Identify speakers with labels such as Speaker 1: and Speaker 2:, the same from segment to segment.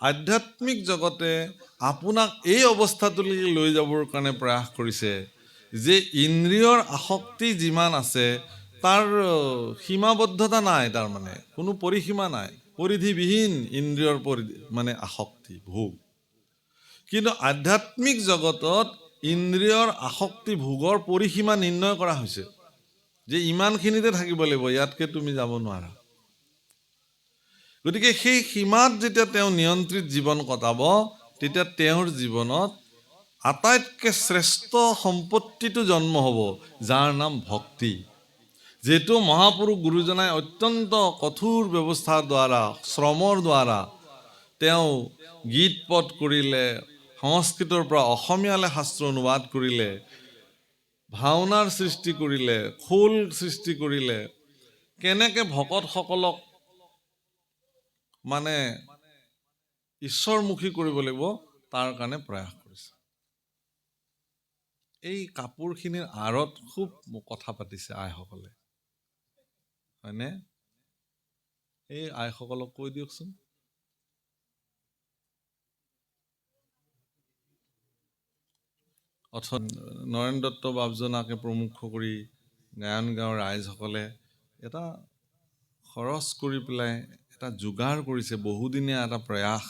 Speaker 1: আধ্যাত্মিক জগতে আপোনাক এই অৱস্থাটোলৈকে লৈ যাবৰ কাৰণে প্ৰয়াস কৰিছে যে ইন্দ্ৰিয়ৰ আসক্তি যিমান আছে তাৰ সীমাবদ্ধতা নাই, তাৰমানে কোনো পৰিসীমা নাই, পৰিধিবিহীন ইন্দ্ৰিয়ৰ মানে আসক্তি ভোগ। কিন্তু আধ্যাত্মিক জগতত ইন্দ্ৰিয়ৰ আসক্তি ভোগৰ পৰিসীমা নিৰ্ণয় কৰা হৈছে যে ইমানখিনিতে থাকিব লাগিব, ইয়াতকে তুমি যাব নোৱাৰা। গতিকে সেই সীমাত যেতিয়া তেওঁ নিয়ন্ত্ৰিত জীৱন কটাব, তেতিয়া তেওঁৰ জীৱনত আটাইতকৈ শ্ৰেষ্ঠ সম্পত্তিটো জন্ম হ'ব, যাৰ নাম ভক্তি। যিহেতু মহাপুৰুষ গুৰুজনাই অত্যন্ত কঠোৰ ব্যৱস্থাৰ দ্বাৰা, শ্ৰমৰ দ্বাৰা তেওঁ গীত পদ কৰিলে, সংস্কৃতৰ পৰা অসমীয়ালৈ শাস্ত্ৰ অনুবাদ কৰিলে, ভাওনাৰ সৃষ্টি কৰিলে, খোল সৃষ্টি কৰিলে, কেনেকৈ ভকতসকলক মানে ঈশ্বৰমুখী কৰিব লাগিব তাৰ কাৰণে প্ৰয়াস কৰিছে। এই কাপোৰখিনিৰ আঁৰত খুব কথা পাতিছে আইসকলে, হয়নে? এই আইসকলক কৈ দিয়কচোন। নৰেন দত্ত বাবজনাকে প্ৰমুখ কৰি গায়ন গাঁৱৰ ৰাইজসকলে এটা খৰচ কৰি পেলাই এটা যোগাৰ কৰিছে, বহুদিনীয়া এটা প্ৰয়াস।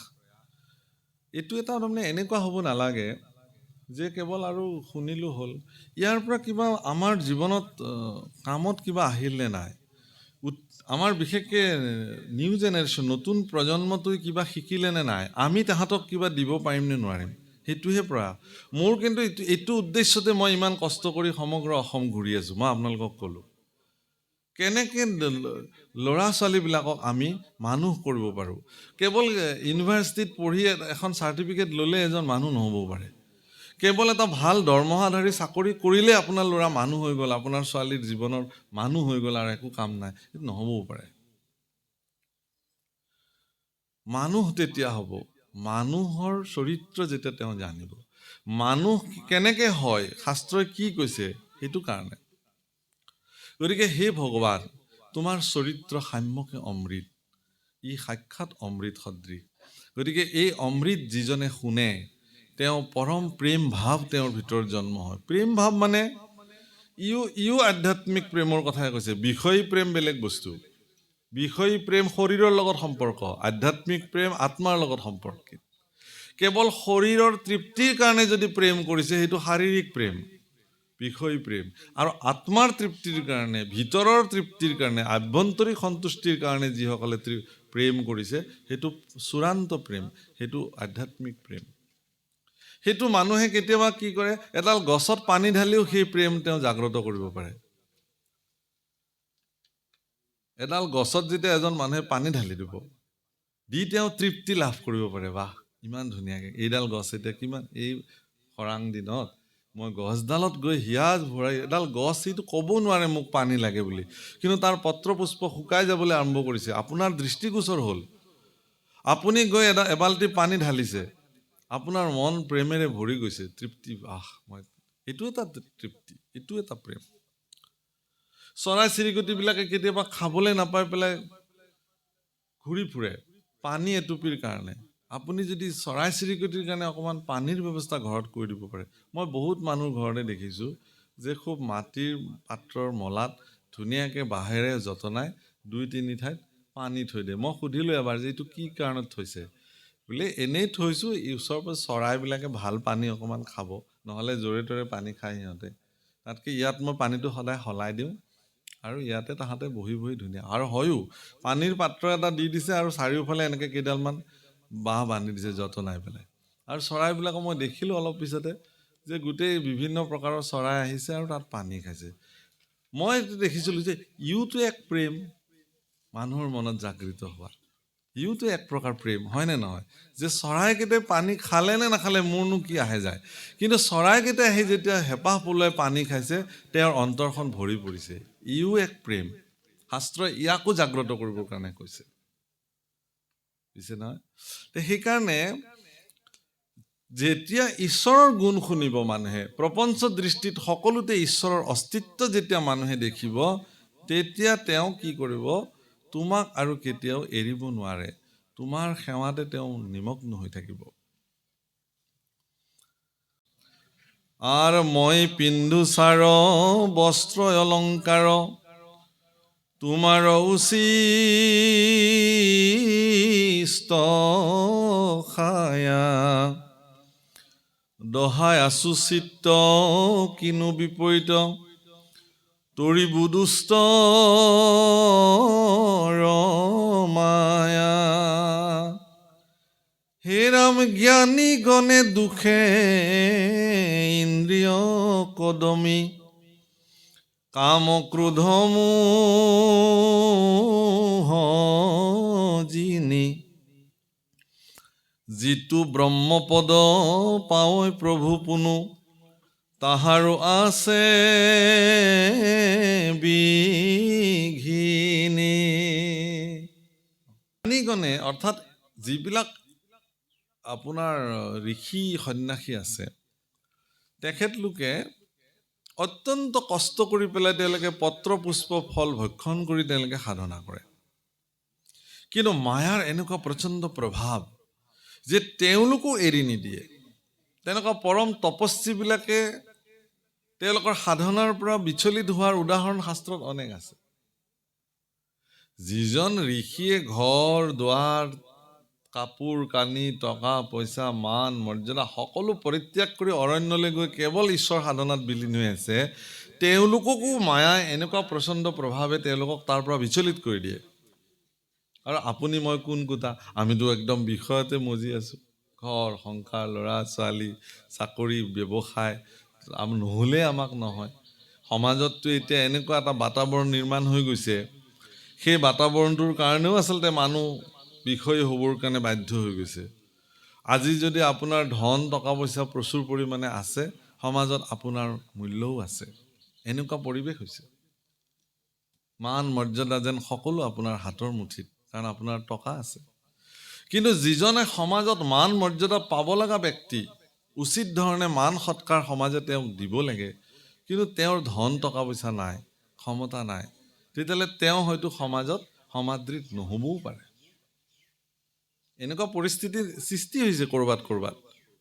Speaker 1: এইটো এটা তাৰমানে এনেকুৱা হ'ব নালাগে যে কেৱল আৰু শুনিলোঁ হ'ল, ইয়াৰ পৰা কিবা আমাৰ জীৱনত কামত কিবা আহিল নে নাই, আমাৰ বিশেষকৈ নিউ জেনেৰেশ্যন, নতুন প্ৰজন্মটোৱে কিবা শিকিলে নে নাই, আমি তাহাঁতক কিবা দিব পাৰিম নে নোৱাৰিম, সেইটোহে প্ৰয়াস মোৰ। কিন্তু এইটো উদ্দেশ্যতে মই ইমান কষ্ট কৰি সমগ্ৰ অসম ঘূৰি আছোঁ। মই আপোনালোকক ক'লোঁ কেনেকৈ ল'ৰা ছোৱালীবিলাকক আমি মানুহ কৰিব পাৰোঁ। কেৱল ইউনিভাৰ্চিটিত পঢ়ি এখন চাৰ্টিফিকেট ল'লে এজন মানুহ নহ'ব পাৰে। কেৱল এটা ভাল দৰমহাধাৰী চাকৰি কৰিলে আপোনাৰ ল'ৰা মানুহ হৈ গ'ল, আপোনাৰ ছোৱালীৰ জীৱনৰ মানুহ হৈ গ'ল আৰু একো কাম নাই, সেইটো নহ'বও পাৰে। মানুহ তেতিয়া হ'ব মানুহৰ চৰিত্ৰ যেতিয়া তেওঁ জানিব, মানুহ কেনেকৈ হয়, শাস্ত্ৰই কি কৈছে সেইটো কাৰণে। গতিকে হে ভগৱান, তোমাৰ চৰিত্ৰ সাম্যকে অমৃত, ই সাক্ষাৎ অমৃত সদৃশ। গতিকে এই অমৃত যিজনে শুনে, তেওঁ পৰম প্ৰেম ভাৱ তেওঁৰ ভিতৰত জন্ম হয়। প্ৰেম ভাৱ মানে ইও আধ্যাত্মিক প্ৰেমৰ কথাই কৈছে। বিষয়ী প্ৰেম বেলেগ বস্তু, বিষয়ী প্ৰেম শৰীৰৰ লগত সম্পৰ্ক, আধ্যাত্মিক প্ৰেম আত্মাৰ লগত সম্পৰ্কিত। কেৱল শৰীৰৰ তৃপ্তিৰ কাৰণে যদি প্ৰেম কৰিছে সেইটো শাৰীৰিক প্ৰেম, বিষয়ী প্ৰেম। আৰু আত্মাৰ তৃপ্তিৰ কাৰণে, ভিতৰৰ তৃপ্তিৰ কাৰণে, আভ্যন্তৰিক সন্তুষ্টিৰ কাৰণে যিসকলে প্ৰেম কৰিছে সেইটো চূড়ান্ত প্ৰেম, সেইটো আধ্যাত্মিক প্ৰেম। সেইটো মানুহে কেতিয়াবা কি কৰে, এডাল গছত পানী ঢালিও সেই প্ৰেম তেওঁ জাগ্ৰত কৰিব পাৰে। এডাল গছত যেতিয়া এজন মানুহে পানী ঢালি দিব, দি তেওঁ তৃপ্তি লাভ কৰিব পাৰে, বাহ ইমান ধুনীয়াকৈ এইডাল গছ এতিয়া কিমান, এই খৰাং দিনত মই গছডালত গৈ হিয়াজ ভৰাই, এডাল গছ সেইটো ক'ব নোৱাৰে মোক পানী লাগে বুলি, কিন্তু তাৰ পত্ৰ পুষ্প শুকাই যাবলৈ আৰম্ভ কৰিছে, আপোনাৰ দৃষ্টিগোচৰ হ'ল, আপুনি গৈ এবাল্টি পানী ঢালিছে, আপোনাৰ মন প্ৰেমেৰে ভৰি গৈছে, তৃপ্তি, আহ মই এইটো এটা তৃপ্তি, এইটো এটা প্ৰেম। চৰাই চিৰিকটিবিলাকে কেতিয়াবা খাবলৈ নাপাই পেলাই ঘূৰি ফুৰে পানী এটুপিৰ কাৰণে। আপুনি যদি চৰাই চিৰিকটিৰ কাৰণে অকণমান পানীৰ ব্যৱস্থা ঘৰত কৰি দিব পাৰে। মই বহুত মানুহ ঘৰতে দেখিছোঁ যে খুব মাটিৰ পাত্ৰৰ মলাত ধুনীয়াকৈ বাঁহেৰে যতনাই 2-3 ঠাইত পানী থৈ দিয়ে। মই সুধিলোঁ এবাৰ যে এইটো কি কাৰণত থৈছে, বোলে এনেই থৈছোঁ, ওচৰৰ পৰা চৰাইবিলাকে ভাল পানী অকণমান খাব, নহ'লে য'ৰে ত'ৰে পানী খায় সিহঁতে, তাতকৈ ইয়াত মই পানীটো সদায় সলাই দিওঁ আৰু ইয়াতে তাহাঁতে বহি বহি ধুনীয়া। আৰু হয়ো পানীৰ পাত্ৰ এটা দি দিছে আৰু চাৰিওফালে এনেকৈ কেইডালমান বাঁহ বান্ধি দিছে যতনাই পেলাই। আৰু চৰাইবিলাকক মই দেখিলোঁ অলপ পিছতে যে গোটেই বিভিন্ন প্ৰকাৰৰ চৰাই আহিছে আৰু তাত পানী খাইছে। মই দেখিছিলোঁ যে ইওতো এক প্ৰেম মানুহৰ মনত জাগৃত হোৱা, ইওতো এক প্ৰকাৰ প্ৰেম, হয়নে নহয়? যে চৰাইকেইটাই পানী খালে নে নাখালে মোৰনো কি আহে যায়, কিন্তু চৰাইকেইটাই আহি যেতিয়া হেঁপাহ পলোৱাই পানী খাইছে, তেওঁৰ অন্তৰখন ভৰি পৰিছে, ইও এক প্ৰেম। শাস্ত্ৰই ইয়াকো জাগ্ৰত কৰিবৰ কাৰণে কৈছে, বুজিছে নহয়? সেইকাৰণে যেতিয়া ঈশ্বৰৰ গুণ শুনিব মানুহে, প্ৰপঞ্চ দৃষ্টিত সকলোতে ঈশ্বৰৰ অস্তিত্ব যেতিয়া মানুহে দেখিব, তেতিয়া তেওঁ কি কৰিব, তোমাক আৰু কেতিয়াও এৰিব নোৱাৰে। তোমাৰ সেৱাতে তেওঁ নিমগ্ন হৈ থাকিব। আৰু মই পিন্ধো চাৰ বস্ত্ৰ অলংকাৰ, তোমাৰ উচিষ্ট খায়া, দহাই আছো চিত্ত কিনো বিপৰীত, তৰিবু দুষ্ট মায়া। হে ৰাম জ্ঞানী গণে দুখে ইন্দ্ৰিয় কদমী, কাম ক্ৰোধ মোহ জিনি, যিটো ব্ৰহ্মপদ পাৱৈ প্ৰভু পুনু, তাহাৰো আছে বিঘিনি। জ্ঞানীগণে অৰ্থাৎ যিবিলাক আপোনাৰ ঋষি সন্ন্যাসী আছে, তেখেতলোকে অত্যন্ত কষ্ট কৰি পেলাই তেওঁলোকে পত্ৰ পুষ্প ফল ভক্ষণ কৰি তেওঁলোকে সাধনা কৰে। কিন্তু মায়াৰ এনেকুৱা প্ৰচণ্ড প্ৰভাৱ যে তেওঁলোকো এৰি নিদিয়ে। তেনেকুৱা পৰম তপস্বীবিলাকে তেওঁলোকৰ সাধনাৰ পৰা বিচলিত হোৱাৰ উদাহৰণ শাস্ত্ৰত অনেক আছে। যিজন ঋষিয়ে ঘৰ দুৱাৰ কাপোৰ কানি টকা পইচা মান মৰ্যাদা সকলো পৰিত্যাগ কৰি অৰণ্যলৈ গৈ কেৱল ঈশ্বৰ সাধনাত বিলীন হৈ আছে, তেওঁলোককো মায়াই এনেকুৱা প্ৰচণ্ড প্ৰভাৱে তেওঁলোকক তাৰ পৰা বিচলিত কৰি দিয়ে। আৰু আপুনি মই কোন কোটা, আমিতো একদম বিষয়তে মজি আছোঁ। ঘৰ সংসাৰ ল'ৰা ছোৱালী চাকৰি ব্যৱসায় নহ'লে আমাক নহয়। সমাজততো এতিয়া এনেকুৱা এটা বাতাবৰণ নিৰ্মাণ হৈ গৈছে, সেই বাতাবৰণটোৰ কাৰণেও আচলতে মানুহ বিষয় হ'বৰ কাৰণে বাধ্য হৈ গৈছে। আজি যদি আপোনাৰ ধন টকা পইচা প্ৰচুৰ পৰিমাণে আছে, সমাজত আপোনাৰ মূল্যও আছে। এনেকুৱা পৰিৱেশ হৈছে। মান মৰ্যাদা যেন সকলো আপোনাৰ হাতৰ মুঠিত, কাৰণ আপোনাৰ টকা আছে। কিন্তু যিজনে সমাজত মান মৰ্যাদা পাব লগা ব্যক্তি, উচিত ধৰণে মান সৎকাৰ সমাজে তেওঁক দিব লাগে, কিন্তু তেওঁৰ ধন টকা পইচা নাই, ক্ষমতা নাই, তেতিয়াহ'লে তেওঁ হয়তো সমাজত সমাদৃত নহ'বও পাৰে। এনেকুৱা পৰিস্থিতিৰ সৃষ্টি হৈছে ক'ৰবাত ক'ৰবাত,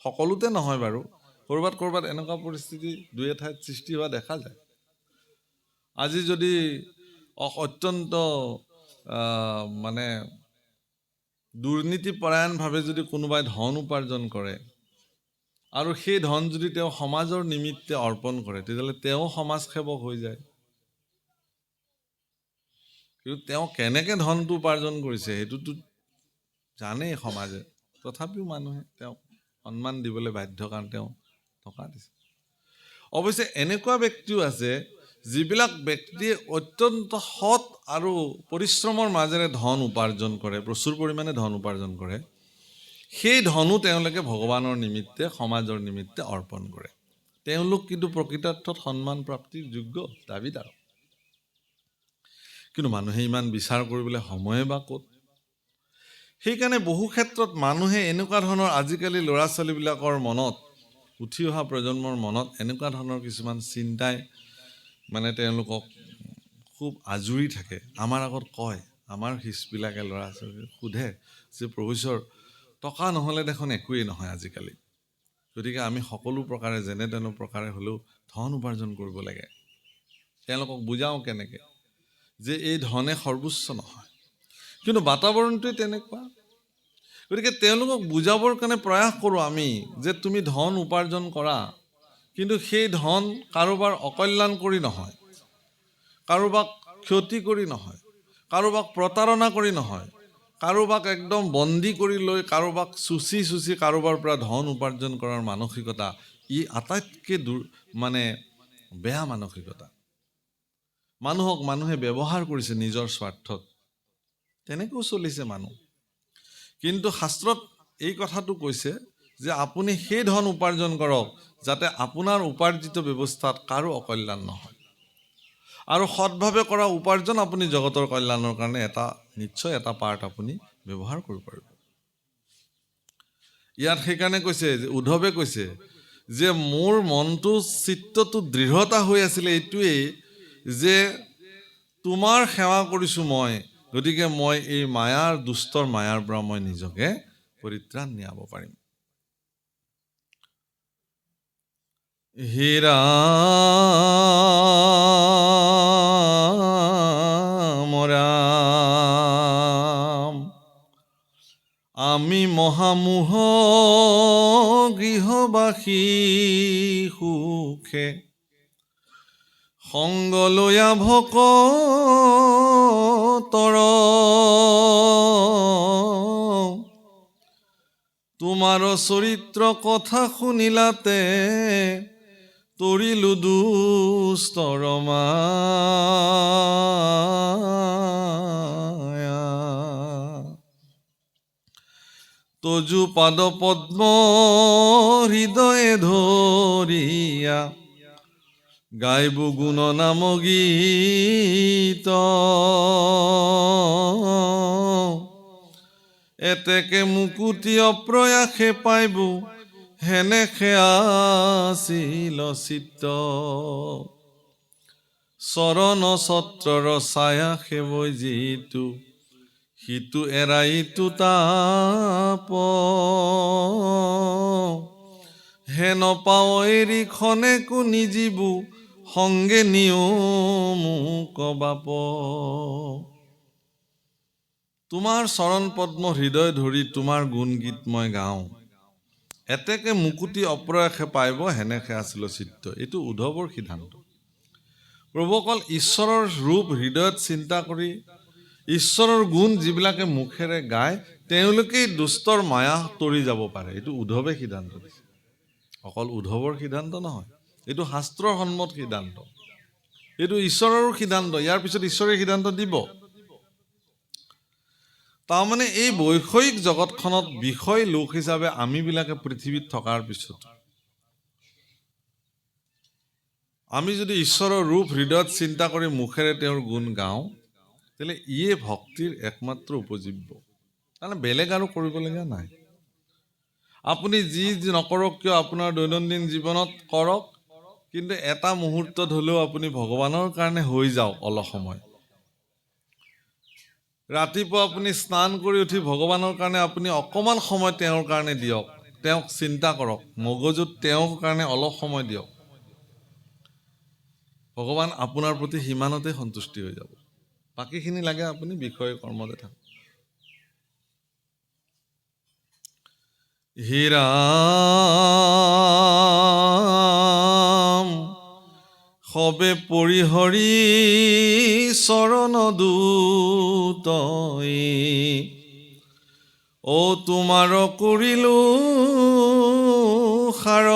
Speaker 1: সকলোতে নহয় বাৰু, ক'ৰবাত ক'ৰবাত এনেকুৱা পৰিস্থিতি দুই এঠাইত সৃষ্টি হোৱা দেখা যায়। আজি যদি অত্যন্ত মানে দুৰ্নীতিপৰায়ণভাৱে যদি কোনোবাই ধন উপাৰ্জন কৰে আৰু সেই ধন যদি তেওঁ সমাজৰ নিমিত্তে অৰ্পণ কৰে, তেতিয়াহ'লে তেওঁ সমাজসেৱক হৈ যায়। কিন্তু তেওঁ কেনেকৈ ধনটো উপাৰ্জন কৰিছে সেইটোতো জানেই সমাজে, তথাপিও মানুহে তেওঁক সন্মান দিবলৈ বাধ্য, কাৰণ তেওঁ টকা দিছে। অৱশ্যে এনেকুৱা ব্যক্তিও আছে, যিবিলাক ব্যক্তিয়ে অত্যন্ত সৎ আৰু পৰিশ্ৰমৰ মাজেৰে ধন উপাৰ্জন কৰে, প্ৰচুৰ পৰিমাণে ধন উপাৰ্জন কৰে, সেই ধনো তেওঁলোকে ভগৱানৰ নিমিত্তে সমাজৰ নিমিত্তে অৰ্পণ কৰে। তেওঁলোক কিন্তু প্ৰকৃতাৰ্থত সন্মান প্ৰাপ্তিৰ যোগ্য দাবীদাৰ। কিন্তু মানুহে ইমান বিচাৰ কৰিবলৈ সময়ে বা ক'ত? সেইকাৰণে বহু ক্ষেত্ৰত মানুহে এনেকুৱা ধৰণৰ আজিকালি ল'ৰা ছোৱালীবিলাকৰ মনত, উঠি অহা প্ৰজন্মৰ মনত এনেকুৱা ধৰণৰ কিছুমান চিন্তাই মানে তেওঁলোকক খুব আজুৰি থাকে। আমাৰ আগত কয়, আমাৰ শিষ্যবিলাকে ল'ৰা ছোৱালীক সোধে যে প্ৰভুশ্বৰ, টকা নহ'লে দেখোন একোৱেই নহয় আজিকালি, গতিকে আমি সকলো প্ৰকাৰে যেনে তেনে প্ৰকাৰে হ'লেও ধন উপাৰ্জন কৰিব লাগে। তেওঁলোকক বুজাওঁ কেনেকৈ যে এই ধনে সৰ্বোচ্চ নহয়, কিন্তু বাতাবৰণটোৱে তেনেকুৱা। গতিকে তেওঁলোকক বুজাবৰ কাৰণে প্ৰয়াস কৰোঁ আমি যে তুমি ধন উপাৰ্জন কৰা, কিন্তু সেই ধন কাৰোবাৰ অকল্যাণ কৰি নহয়, কাৰোবাক ক্ষতি কৰি নহয়, কাৰোবাক প্ৰতাৰণা কৰি নহয়, কাৰোবাক একদম বন্দী কৰি লৈ কাৰোবাক চুচি কাৰোবাৰ পৰা ধন উপাৰ্জন কৰাৰ মানসিকতা, ই আটাইতকৈ মানে বেয়া মানসিকতা। মানুহক মানুহে ব্যৱহাৰ কৰিছে নিজৰ স্বাৰ্থত, তেনেকৈও চলিছে মানুহ। কিন্তু শাস্ত্ৰত এই কথাটো কৈছে যে আপুনি সেই ধন উপাৰ্জন কৰক যাতে আপোনাৰ উপাৰ্জিত ব্যৱস্থাত কাৰো অকল্যাণ নহয়, আৰু সৎভাৱে কৰা উপাৰ্জন আপুনি জগতৰ কল্যাণৰ কাৰণে নিশ্চয় এটা পাৰ্ট আপুনি ব্যৱহাৰ কৰিব পাৰিব। ইয়াত সেইকাৰণে কৈছে যে উদ্ধৱে কৈছে যে মোৰ মনটো চিত্তটো দৃঢ়তা হৈ আছিলে এইটোৱেই যে তোমাৰ সেৱা কৰিছোঁ মই, গতিকে মই এই মায়াৰ দুষ্টৰ মায়াৰ পৰা মই নিজকে পৰিত্ৰাণ নিয়াব পাৰিম। হে ৰাম ৰাম, আমি মহামোহ গৃহবাসী সুখে সংগ লয়া ভকতৰ, তোমাৰ চৰিত্ৰ কথা শুনিলাতে তৰিলো দুষ্টৰ মায়া। তজু পাদ পদ্ম হৃদয়ে ধৰিয়া গাইব গুণ নাম গীত, এতেকে মুকুতি অপ্ৰয়াসে পাইব হেনেকে আছিল চিত্ত, চৰণ ছত্ৰৰ ছায়া সেৱৈ যিটো সিটো এৰাইটো তাপ, হেন পাও এৰি খনেকো নিজিবু সংগে নিয়মোক বাপ। তোমাৰ চৰণ পদ্ম হৃদয় ধৰি তোমাৰ গুণ গীত মই গাওঁ, এতেকে মুকুতি অপ্ৰয়াসে পাইব হেনেকে আছিল চিত্ত। এইটো উদ্ধৱৰ সিদ্ধান্ত। প্ৰভু অকল ঈশ্বৰৰ ৰূপ হৃদয়ত চিন্তা কৰি ঈশ্বৰৰ গুণ যিবিলাকে মুখেৰে গায় তেওঁলোকেই দুষ্টৰ মায়া তৰি যাব পাৰে। এইটো উদ্ধৱে সিদ্ধান্ত দিছে, অকল উদ্ধৱৰ সিদ্ধান্ত নহয়, এইটো শাস্ত্ৰৰ সন্মত সিদ্ধান্ত, এইটো ঈশ্বৰৰো সিদ্ধান্ত। ইয়াৰ পিছত ঈশ্বৰে সিদ্ধান্ত দিব। তাৰমানে এই বৈষয়িক জগতখনত বিষয় লোক হিচাপে আমিবিলাকে পৃথিৱীত থকাৰ পিছত আমি যদি ঈশ্বৰৰ ৰূপ হৃদয়ত চিন্তা কৰি মুখেৰে তেওঁৰ গুণ গাওঁ, তেতিয়াহ'লে ইয়ে ভক্তিৰ একমাত্ৰ উপজীব্য, তাৰমানে বেলেগ আৰু কৰিবলগীয়া নাই। আপুনি যি নকৰক কিয় আপোনাৰ দৈনন্দিন জীৱনত কৰক, কিন্তু এটা মুহূৰ্তত হ'লেও আপুনি ভগৱানৰ কাৰণে হৈ যাওক। অলপ সময় ৰাতিপুৱা আপুনি স্নান কৰি উঠি ভগৱানৰ কাৰণে আপুনি অকণমান সময় তেওঁৰ কাৰণে দিয়ক, তেওঁক চিন্তা কৰক, মগজুত তেওঁৰ কাৰণে অলপ সময় দিয়ক। ভগৱান আপোনাৰ প্ৰতি সিমানতে সন্তুষ্টি হৈ যাব। বাকীখিনি লাগে আপুনি বিষয় কৰ্মতে থাকক। হে ৰাম, সবে পৰিহৰি চৰণ দূতই, অ তোমাৰ কৰিলো সাৰ,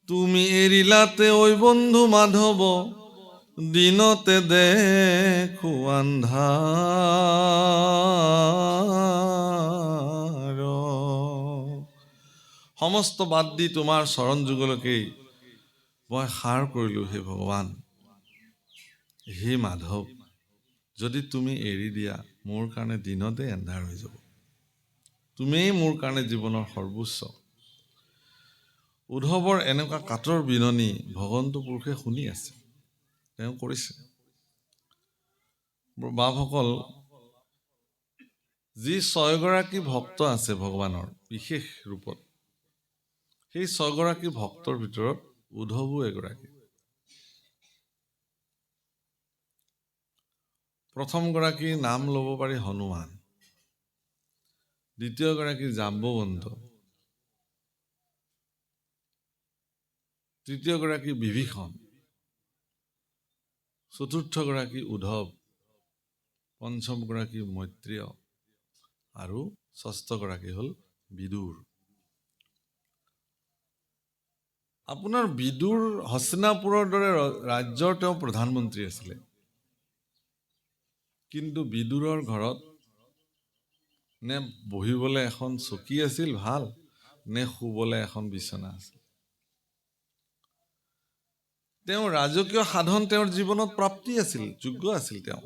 Speaker 1: তুমি এৰিলাতে ঐ বন্ধু মাধৱ দিনতে দেখো আন্ধাৰ। সমস্ত বাদ দি তোমাৰ চৰণ যুগলকেই মই সাৰ কৰিলো হে ভগৱান। হে মাধৱ, যদি তুমি এৰি দিয়া মোৰ কাৰণে দিনতে এন্ধাৰ হৈ যাব। তুমিয়েই মোৰ কাৰণে জীৱনৰ সৰ্বোচ্চ। উদ্ধৱৰ এনেকুৱা কাতৰ বিননি ভগৱন্ত পুৰুষে শুনি আছে, তেওঁ কৰিছে। বাপসকল, যি 6 গৰাকী ভক্ত আছে ভগৱানৰ বিশেষ ৰূপত, সেই 6 গৰাকী ভক্তৰ ভিতৰত উদ্ধৱো এগৰাকী। প্ৰথম গৰাকীৰ নাম ল'ব পাৰি হনুমান, দ্বিতীয় গৰাকী জাম্বৱন্ত, তৃতীয় গৰাকী বিভীষণ, চতুৰ্থ গৰাকী উদ্ধৱ, পঞ্চম গৰাকী মৈত্ৰেয় আৰু ষষ্ঠ গৰাকী হ'ল বিদুৰ। আপোনাৰ বিদুৰ হস্তিনাপুৰৰ দৰে ৰাজ্যৰ তেওঁ প্ৰধানমন্ত্ৰী আছিলে, কিন্তু বিদুৰৰ ঘৰত নে বহিবলৈ এখন চকী আছিল ভাল, নে শুবলৈ এখন বিচনা আছিল। তেওঁ ৰাজকীয় সাধন তেওঁৰ জীৱনত প্ৰাপ্তি আছিল, যোগ্য আছিল। তেওঁ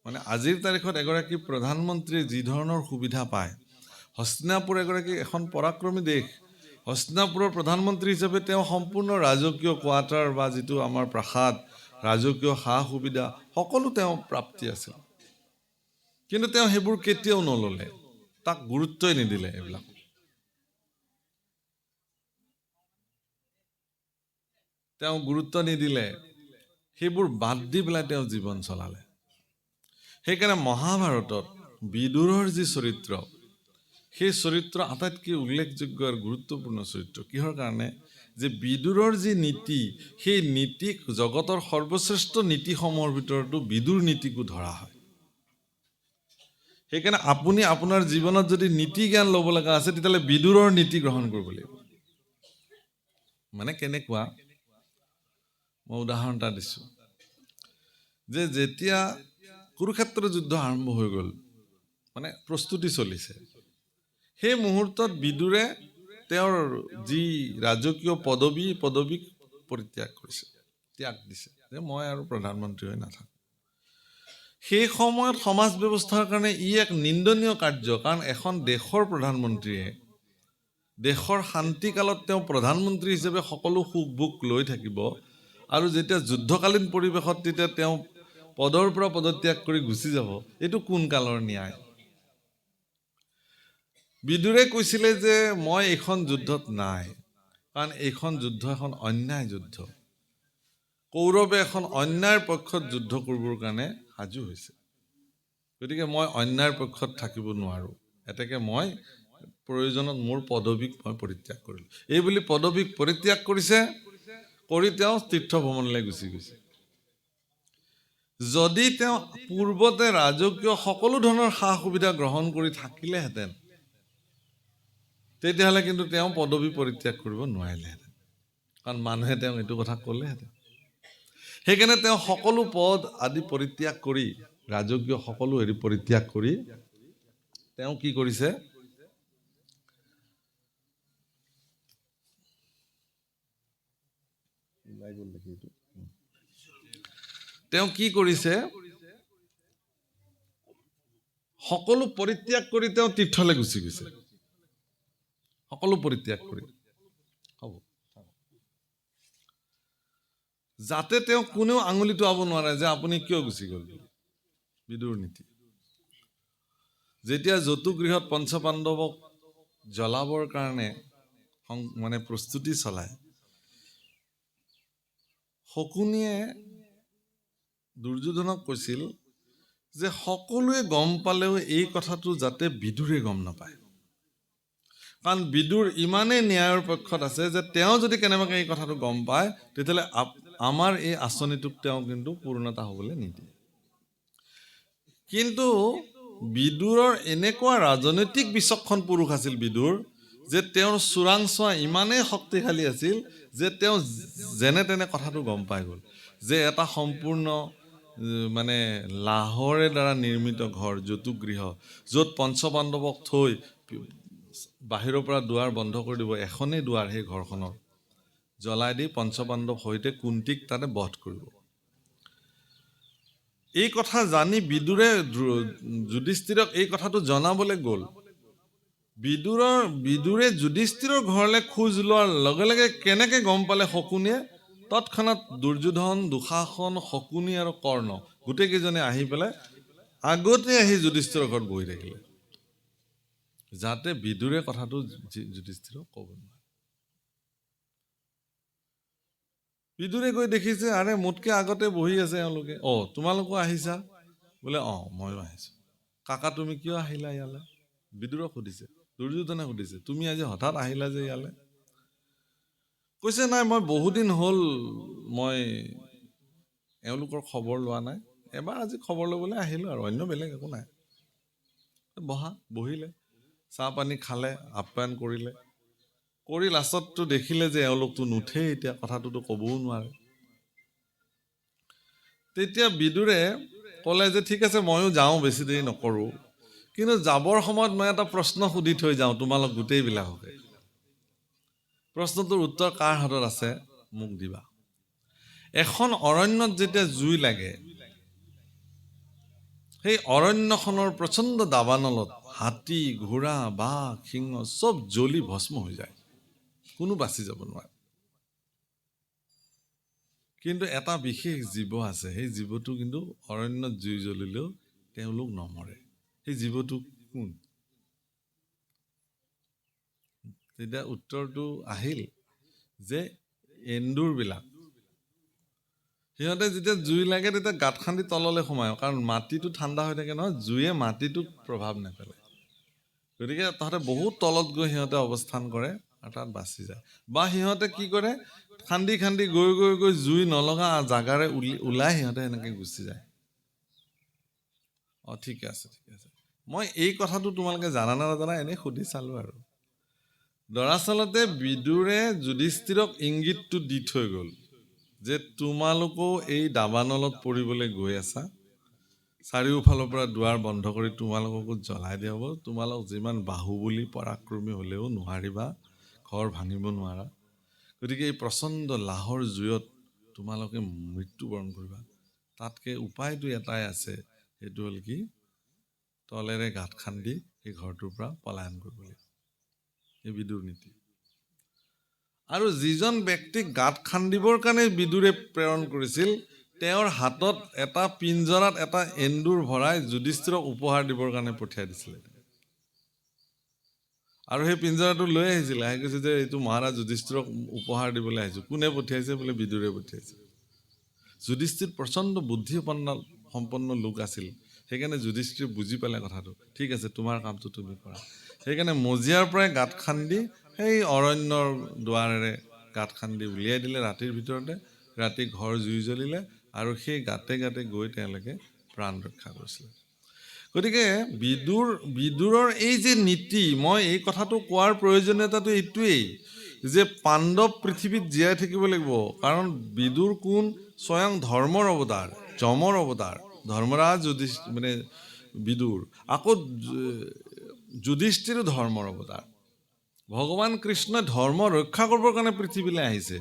Speaker 1: মানে আজিৰ তাৰিখত এগৰাকী প্ৰধানমন্ত্ৰীয়ে যি ধৰণৰ সুবিধা পায়, হস্তিনাপুৰ এগৰাকী এখন পৰাক্ৰমী দেশ, হস্তিনাপুৰৰ প্ৰধানমন্ত্ৰী হিচাপে তেওঁ সম্পূৰ্ণ ৰাজকীয় কোৱাৰ্টাৰ বা যিটো আমাৰ প্ৰাসাদ ৰাজকীয় সা সুবিধা সকলো তেওঁ প্ৰাপ্তি আছিল, কিন্তু তেওঁ সেইবোৰ কেতিয়াও নল'লে, তাক গুৰুত্বই নিদিলে। এইবিলাক তেওঁ গুৰুত্ব নিদিলে, সেইবোৰ বাদ দি পেলাই তেওঁ জীৱন চলালে। সেইকাৰণে মহাভাৰতত বিদুৰৰ যি চৰিত্ৰ, সেই চৰিত্ৰ আটাইতকৈ উল্লেখযোগ্য আৰু গুৰুত্বপূৰ্ণ চৰিত্ৰ। কিহৰ কাৰণে? যে বিদুৰৰ যি নীতি, সেই নীতিক জগতৰ সৰ্বশ্ৰেষ্ঠ নীতিসমূহৰ ভিতৰতো বিদুৰ নীতিকো ধৰা হয়। সেইকাৰণে আপুনি আপোনাৰ জীৱনত যদি নীতি জ্ঞান ল'ব লগা আছে, তেতিয়াহ'লে বিদুৰৰ নীতি গ্ৰহণ কৰিব লাগিব। মানে কেনেকুৱা? মই উদাহৰণ এটা দিছোঁ, যে যেতিয়া কুৰুক্ষেত্ৰ যুদ্ধ আৰম্ভ হৈ গ'ল, মানে প্ৰস্তুতি চলিছে, সেই মুহূৰ্তত বিদুৰে তেওঁৰ যি ৰাজকীয় পদবীক পৰিত্যাগ কৰিছে, ত্যাগ দিছে, যে মই আৰু প্ৰধানমন্ত্ৰী হৈ নাথাকোঁ। সেই সময়ত সমাজ ব্যৱস্থাৰ কাৰণে ই এক নিন্দনীয় কাৰ্য, কাৰণ এখন দেশৰ প্ৰধানমন্ত্ৰীয়ে দেশৰ শান্তিকালত তেওঁ প্ৰধানমন্ত্ৰী হিচাপে সকলো সুখ ভোগ লৈ থাকিব, আৰু যেতিয়া যুদ্ধকালীন পৰিৱেশত তেতিয়া তেওঁ পদৰ পৰা পদত্যাগ কৰি গুচি যাব, এইটো কোন কালৰ ন্যায়? বিদুৰে কৈছিলে যে মই এইখন যুদ্ধত নাই, কাৰণ এইখন যুদ্ধ এখন অন্যায় যুদ্ধ। কৌৰৱে এখন অন্যায়ৰ পক্ষত যুদ্ধ কৰিবৰ কাৰণে সাজু হৈছে, গতিকে মই অন্যায়ৰ পক্ষত থাকিব নোৱাৰোঁ, এতেকে মই প্ৰয়োজনত মোৰ পদবীক মই পৰিত্যাগ কৰিলোঁ। এই বুলি পদবীক পৰিত্যাগ কৰিছে, কৰি তেওঁ তীৰ্থ ভ্ৰমণলৈ গুচি গৈছে। যদি তেওঁ পূৰ্বতে ৰাজকীয় সকলো ধৰণৰ সা সুবিধা গ্ৰহণ কৰি থাকিলেহেঁতেন, তেতিয়াহ'লে কিন্তু তেওঁ পদবী পৰিত্যাগ কৰিব নোৱাৰিলেহেঁতেন, কাৰণ মানুহে তেওঁক এইটো কথা ক'লেহেঁতেন। সেইকাৰণে তেওঁ সকলো পদ আদি পৰিত্যাগ কৰি, ৰাজকীয় সকলো হেৰি পৰিত্যাগ কৰি তেওঁ কি কৰিছে? তেওঁ কি কৰিছে? সকলো পৰিত্যাগ কৰি তেওঁ তীৰ্থলৈ গুচি গৈছে, সকলো পৰিত্যাগ কৰি। হ'ব, যাতে তেওঁ কোনেও আঙুলি টোৱাব নোৱাৰে যে আপুনি কিয় গুচি গ'ল। বিদুৰ নীতি। যেতিয়া যতুগৃহত পঞ্চপাণ্ডৱক জ্বলাবৰ কাৰণে মানে প্ৰস্তুতি চলায়, শকুনিয়ে দুৰ্যোধনক কৈছিল যে সকলোৱে গম পালেও এই কথাটো যাতে বিদুৰে গম নাপায়, কাৰণ বিদুৰ ইমানেই ন্যায়ৰ পক্ষত আছে যে তেওঁ যদি কেনেবাকৈ এই কথাটো গম পায়, তেতিয়াহ'লে আমাৰ এই আঁচনিটোক তেওঁ কিন্তু পূৰ্ণতা হ'বলৈ নিদিয়ে। কিন্তু বিদুৰৰ এনেকুৱা ৰাজনৈতিক বিচক্ষণ পুৰুষ আছিল বিদুৰ, যে তেওঁৰ চোৰাংচোৱা ইমানেই শক্তিশালী আছিল যে তেওঁ যেনে তেনে কথাটো গম পাই গ'ল যে এটা সম্পূৰ্ণ মানে লাহৰে দ্বাৰা নিৰ্মিত ঘৰ, যতুগৃহ, য'ত পঞ্চপাণ্ডৱক থৈ বাহিৰৰ পৰা দুৱাৰ বন্ধ কৰি দিব, এখনেই দুৱাৰ সেই ঘৰখনৰ, জ্বলাই দি পঞ্চপাণ্ডৱ সৈতে কুন্তীক তাতে বধ কৰিব। এই কথা জানি বিদুৰে যুধিষ্ঠিৰক এই কথাটো জনাবলৈ গ'ল। বিদুৰে যুধিষ্ঠিৰৰ ঘৰলৈ খোজ লোৱাৰ লগে লগে কেনেকে গম পালে শকুনিয়ে? তৎক্ষণাৎ দুৰ্যোধন, দুঃশাসন, শকুনি আৰু কৰ্ণ গোটেইকেইজনে আহি পেলাই আগতে আহি যুধিষ্ঠিৰৰ ঘৰত বহি থাকিলে, যাতে বিদুৰে কথাটো যুধিষ্ঠিৰক ক'ব নোৱাৰে। বিদুৰে গৈ দেখিছে, আৰে মোতকে আগতে বহি আছে এওঁলোকে। তোমালোকো আহিছা বোলে? ময়ো আহিছোঁ। কাকা তুমি কিয় আহিলা ইয়ালৈ? বিদুৰক সুধিছে, দুৰ্যোধনে সুধিছে, তুমি আজি হঠাৎ আহিলা যে ইয়ালৈ? কৈছে, নাই মই বহুদিন হ'ল মই এওঁলোকৰ খবৰ লোৱা নাই, এবাৰ আজি খবৰ ল'বলৈ আহিলোঁ আৰু, অন্য বেলেগ একো নাই। বহিলে, চাহ পানী খালে, আপ্যায়ন কৰিলে, কৰি লাষ্টততো দেখিলে যে এওঁলোকতো নুঠেই, এতিয়া কথাটোতো ক'বও নোৱাৰে। তেতিয়া বিদুৰে ক'লে যে ঠিক আছে ময়ো যাওঁ, বেছি দেৰি নকৰোঁ, কিন্তু যাবৰ সময়ত মই এটা প্ৰশ্ন সুধি থৈ যাওঁ তোমালোক গোটেইবিলাককে। প্ৰশ্নটোৰ উত্তৰ কাৰ হাতত আছে মোক দিবা। এখন অৰণ্যত যেতিয়া জুই লাগে, সেই অৰণ্যখনৰ প্ৰচণ্ড দাবানলত হাতী, ঘোঁৰা, বাঘ, সিংহ চব জ্বলি ভস্ম হৈ যায়, কোনো বাচি যাব নোৱাৰে। কিন্তু এটা বিশেষ জীৱ আছে, সেই জীৱটো কিন্তু অৰণ্যত জুই জ্বলিলেও তেওঁলোক নমৰে। সেই জীৱটো কোন? তেতিয়া উত্তৰটো আহিল যে এন্দুৰবিলাক। সিহঁতে যেতিয়া জুই লাগে তেতিয়া গাঁত খান্দি তললৈ সোমায়, কাৰণ মাটিটো ঠাণ্ডা হৈ থাকে নহয়, জুয়ে মাটিটোক প্ৰভাৱ নেপেলায়। গতিকে তাহাঁতে বহুত তলত গৈ সিহঁতে অৱস্থান কৰে আৰু তাত বাচি যায়। বা সিহঁতে কি কৰে, খান্দি খান্দি গৈ গৈ গৈ জুই নলগা জাগাৰে ওলাই সিহঁতে এনেকৈ গুচি যায়। ঠিক আছে, ঠিক আছে। মই এই কথাটো তোমালোকে জানা নে নাজানা এনেই সুধি চালোঁ আৰু। দৰাচলতে বিদুৰে যুধিষ্ঠিৰক ইংগিতটো দি থৈ গ'ল যে তোমালোকেও এই দাবানলত পৰিবলৈ গৈ আছা, চাৰিওফালৰ পৰা দুৱাৰ বন্ধ কৰি তোমালোককো জ্বলাই দিয়া হ'ব, তোমালোক যিমান বাহুবলী পৰাক্ৰমী হ'লেও নোৱাৰিবা, ঘৰ ভাঙিব নোৱাৰা। গতিকে এই প্ৰচণ্ড লাহৰ জুইত তোমালোকে মৃত্যুবৰণ কৰিবা। তাতকৈ উপায়টো এটাই আছে, সেইটো হ'ল কি, তলেৰে গাঁত খান্দি সেই ঘৰটোৰ পৰা পলায়ন কৰিব লাগিব। এই বিদুৰ নীতি। আৰু যিজন ব্যক্তিক গাঁত খান্দিবৰ কাৰণে বিদুৰে প্ৰেৰণ কৰিছিল, তেওঁৰ হাতত এটা পিঞ্জৰাত এটা এন্দুৰ ভৰাই যুধিষ্ঠিৰক উপহাৰ দিবৰ কাৰণে পঠিয়াই দিছিলে। আৰু সেই পিঞ্জৰাটো লৈ আহিছিলে, আহি কৈছে যে এইটো মহাৰাজ যুধিষ্ঠিৰক উপহাৰ দিবলৈ আহিছোঁ। কোনে পঠিয়াইছে? বোলে বিদুৰে পঠিয়াইছে। যুধিষ্ঠিৰ প্ৰচণ্ড বুদ্ধিসম্পন্ন লোক আছিল, সেইকাৰণে যুধিষ্ঠিৰ বুজি পালে কথাটো। ঠিক আছে, তোমাৰ কামটো তুমি কৰা। সেইকাৰণে মজিয়াৰ পৰাই গাঁত খান্দি সেই অৰণ্যৰ দুৱাৰেৰে গাঁত খান্দি উলিয়াই দিলে ৰাতিৰ ভিতৰতে। ৰাতি ঘৰ জুই জ্বলিলে আৰু সেই গাঁতে গাঁতে গৈ তেওঁলোকে প্ৰাণ ৰক্ষা কৰিছিলে। গতিকে বিদুৰৰ এই যে নীতি, মই এই কথাটো কোৱাৰ প্ৰয়োজনীয়তাটো এইটোৱেই যে পাণ্ডৱ পৃথিৱীত জীয়াই থাকিব লাগিব। কাৰণ বিদুৰ কোন? স্বয়ং ধৰ্মৰ অৱতাৰ, যমৰ অৱতাৰ, ধৰ্মৰাজ বিদুৰ। আকৌ যুধিষ্ঠিৰো ধৰ্মৰ অৱতাৰ। ভগৱান কৃষ্ণই ধৰ্ম ৰক্ষা কৰিবৰ কাৰণে পৃথিৱীলৈ আহিছে।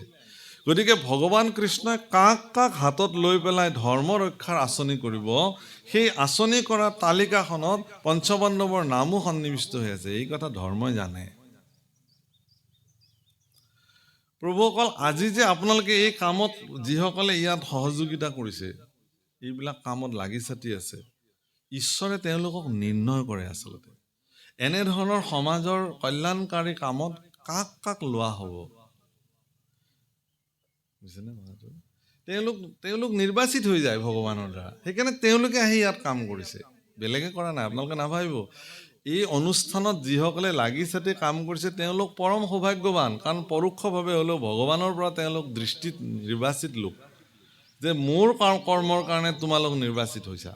Speaker 1: গতিকে ভগৱান কৃষ্ণই কাক কাক হাতত লৈ পেলাই ধৰ্ম ৰক্ষাৰ আঁচনি কৰিব, সেই আঁচনি কৰা তালিকাখনত পঞ্চপাণ্ডৱৰ নামো সন্নিৱিষ্ট হৈ আছে। এই কথা ধৰ্মই জানে। প্ৰভুসকল, আজি যে আপোনালোকে এই কামত যিসকলে ইয়াত সহযোগিতা কৰিছে, এইবিলাক কামত লাগি ছাতি আছে, ঈশ্বৰে তেওঁলোকক নিৰ্ণয় কৰে আচলতে এনেধৰণৰ সমাজৰ কল্যাণকাৰী কামত কাক কাক লোৱা হ'ব। বুজিছেনে কথাটো? তেওঁলোক নিৰ্বাচিত হৈ যায় ভগৱানৰ দ্বাৰা। সেইকাৰণে তেওঁলোকে আহি ইয়াত কাম কৰিছে, বেলেগে কৰা নাই। আপোনালোকে নাভাবিব, এই অনুষ্ঠানত যিসকলে লাগি ছাতি কাম কৰিছে তেওঁলোক পৰম সৌভাগ্যৱান। কাৰণ পৰোক্ষভাৱে হ'লেও ভগৱানৰ পৰা তেওঁলোক দৃষ্টিত নিৰ্বাচিত লোক, যে মোৰ কৰ্মৰ কাৰণে তোমালোক নিৰ্বাচিত হৈছা।